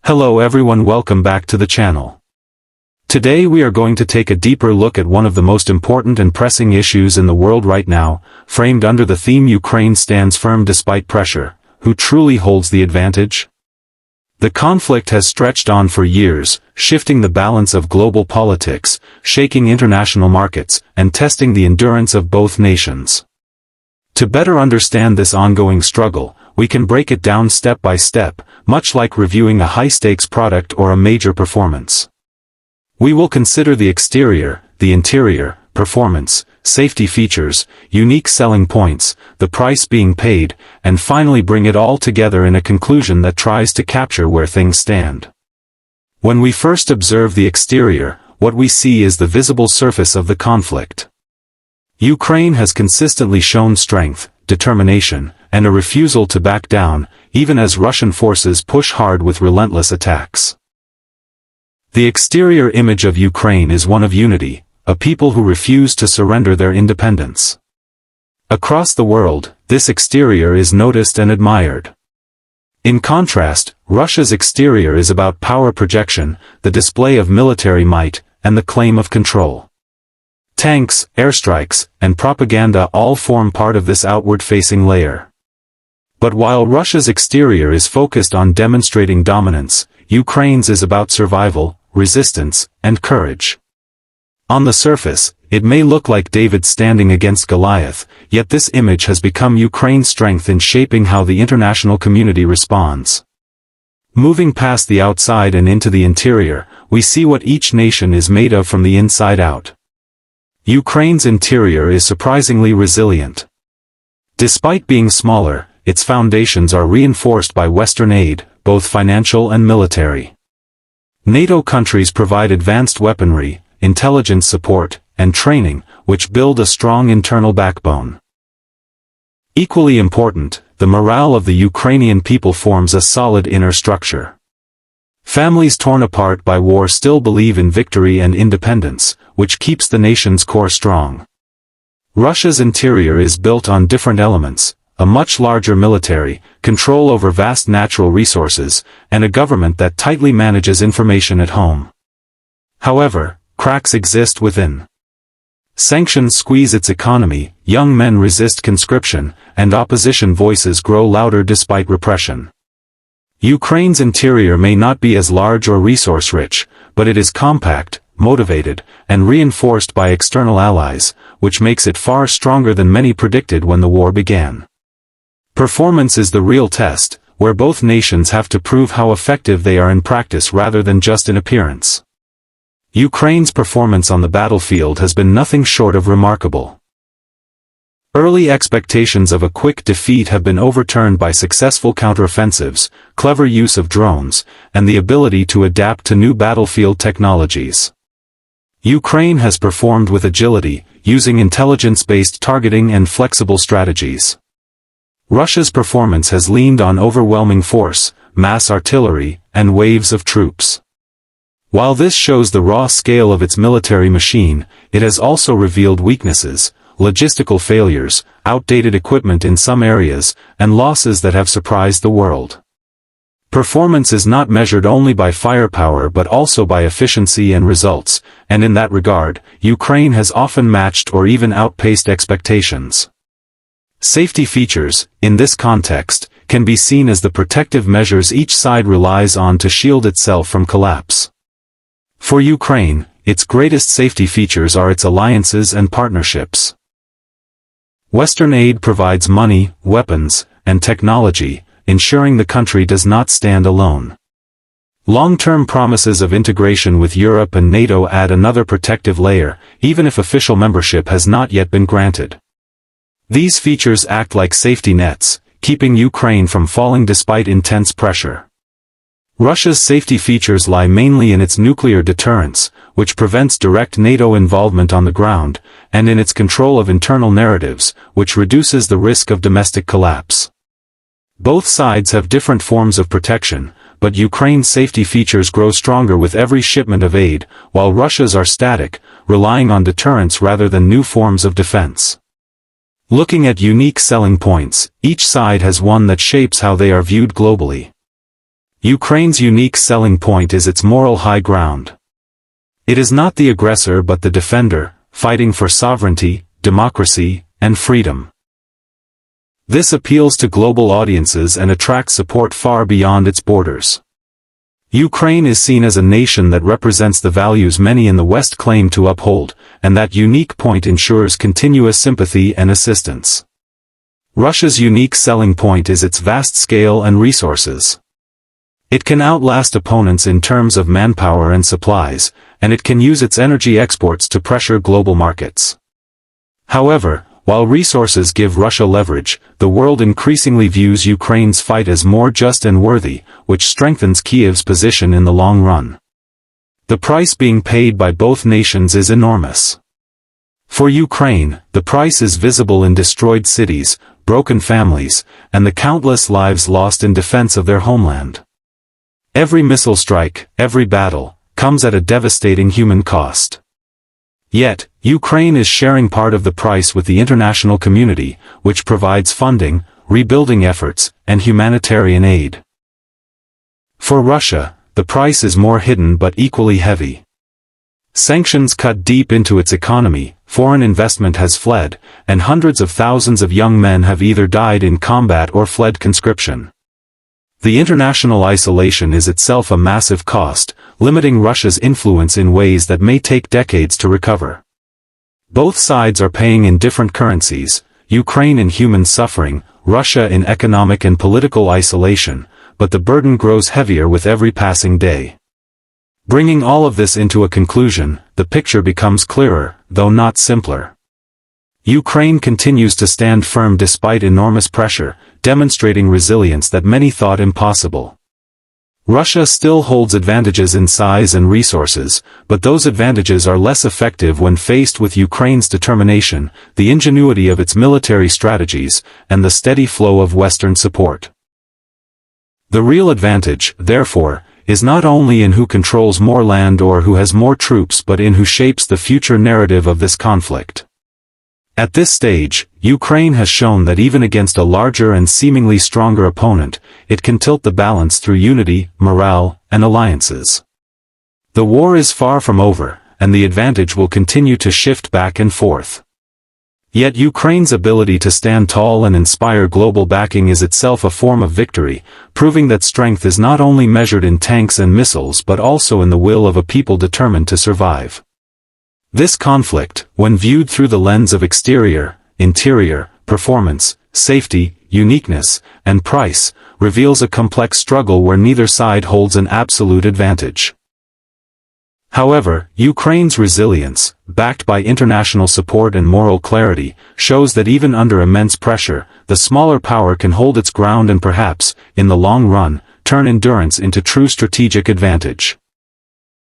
Hello everyone, welcome back to the channel. Today we are going to take a deeper look at one of the most important and pressing issues in the world right now, framed under the theme Ukraine stands firm despite pressure. Who truly holds the advantage? The conflict has stretched on for years, shifting the balance of global politics, shaking international markets, and testing the endurance of both nations. To better understand this ongoing struggle, we can break it down step by step, much like reviewing a high-stakes product or a major performance. We will consider the exterior, the interior, performance, safety features, unique selling points, the price being paid, and finally bring it all together in a conclusion that tries to capture where things stand. When we first observe the exterior, what we see is the visible surface of the conflict. Ukraine has consistently shown strength, determination, and a refusal to back down, even as Russian forces push hard with relentless attacks. The exterior image of Ukraine is one of unity, a people who refuse to surrender their independence. Across the world, this exterior is noticed and admired. In contrast, Russia's exterior is about power projection, the display of military might, and the claim of control. Tanks, airstrikes, and propaganda all form part of this outward-facing layer. But while Russia's exterior is focused on demonstrating dominance, Ukraine's is about survival, resistance, and courage. On the surface, it may look like David standing against Goliath, yet this image has become Ukraine's strength in shaping how the international community responds. Moving past the outside and into the interior, we see what each nation is made of from the inside out. Ukraine's interior is surprisingly resilient. Despite being smaller, its foundations are reinforced by Western aid, both financial and military. NATO countries provide advanced weaponry, intelligence support, and training, which build a strong internal backbone. Equally important, the morale of the Ukrainian people forms a solid inner structure. Families torn apart by war still believe in victory and independence, which keeps the nation's core strong. Russia's interior is built on different elements: a much larger military, control over vast natural resources, and a government that tightly manages information at home. However, cracks exist within. Sanctions squeeze its economy, young men resist conscription, and opposition voices grow louder despite repression. Ukraine's interior may not be as large or resource-rich, but it is compact, motivated, and reinforced by external allies, which makes it far stronger than many predicted when the war began. Performance is the real test, where both nations have to prove how effective they are in practice rather than just in appearance. Ukraine's performance on the battlefield has been nothing short of remarkable. Early expectations of a quick defeat have been overturned by successful counteroffensives, clever use of drones, and the ability to adapt to new battlefield technologies. Ukraine has performed with agility, using intelligence-based targeting and flexible strategies. Russia's performance has leaned on overwhelming force, mass artillery, and waves of troops. While this shows the raw scale of its military machine, it has also revealed weaknesses, logistical failures, outdated equipment in some areas, and losses that have surprised the world. Performance is not measured only by firepower but also by efficiency and results, and in that regard, Ukraine has often matched or even outpaced expectations. Safety features, in this context, can be seen as the protective measures each side relies on to shield itself from collapse. For Ukraine, its greatest safety features are its alliances and partnerships. Western aid provides money, weapons, and technology, ensuring the country does not stand alone. Long-term promises of integration with Europe and NATO add another protective layer, even if official membership has not yet been granted. These features act like safety nets, keeping Ukraine from falling despite intense pressure. Russia's safety features lie mainly in its nuclear deterrence, which prevents direct NATO involvement on the ground, and in its control of internal narratives, which reduces the risk of domestic collapse. Both sides have different forms of protection, but Ukraine's safety features grow stronger with every shipment of aid, while Russia's are static, relying on deterrence rather than new forms of defense. Looking at unique selling points, each side has one that shapes how they are viewed globally. Ukraine's unique selling point is its moral high ground. It is not the aggressor but the defender, fighting for sovereignty, democracy, and freedom. This appeals to global audiences and attracts support far beyond its borders. Ukraine is seen as a nation that represents the values many in the West claim to uphold, and that unique point ensures continuous sympathy and assistance. Russia's unique selling point is its vast scale and resources. It can outlast opponents in terms of manpower and supplies, and it can use its energy exports to pressure global markets. However, while resources give Russia leverage, the world increasingly views Ukraine's fight as more just and worthy, which strengthens Kyiv's position in the long run. The price being paid by both nations is enormous. For Ukraine, the price is visible in destroyed cities, broken families, and the countless lives lost in defense of their homeland. Every missile strike, every battle, comes at a devastating human cost. Yet, Ukraine is sharing part of the price with the international community, which provides funding, rebuilding efforts, and humanitarian aid. For Russia, the price is more hidden but equally heavy. Sanctions cut deep into its economy, foreign investment has fled, and hundreds of thousands of young men have either died in combat or fled conscription. The international isolation is itself a massive cost, limiting Russia's influence in ways that may take decades to recover. Both sides are paying in different currencies, Ukraine in human suffering, Russia in economic and political isolation, but the burden grows heavier with every passing day. Bringing all of this into a conclusion, the picture becomes clearer, though not simpler. Ukraine continues to stand firm despite enormous pressure, demonstrating resilience that many thought impossible. Russia still holds advantages in size and resources, but those advantages are less effective when faced with Ukraine's determination, the ingenuity of its military strategies, and the steady flow of Western support. The real advantage, therefore, is not only in who controls more land or who has more troops but in who shapes the future narrative of this conflict. At this stage, Ukraine has shown that even against a larger and seemingly stronger opponent, it can tilt the balance through unity, morale, and alliances. The war is far from over, and the advantage will continue to shift back and forth. Yet Ukraine's ability to stand tall and inspire global backing is itself a form of victory, proving that strength is not only measured in tanks and missiles but also in the will of a people determined to survive. This conflict, when viewed through the lens of exterior, interior, performance, safety, uniqueness, and price, reveals a complex struggle where neither side holds an absolute advantage. However, Ukraine's resilience, backed by international support and moral clarity, shows that even under immense pressure, the smaller power can hold its ground and perhaps, in the long run, turn endurance into true strategic advantage.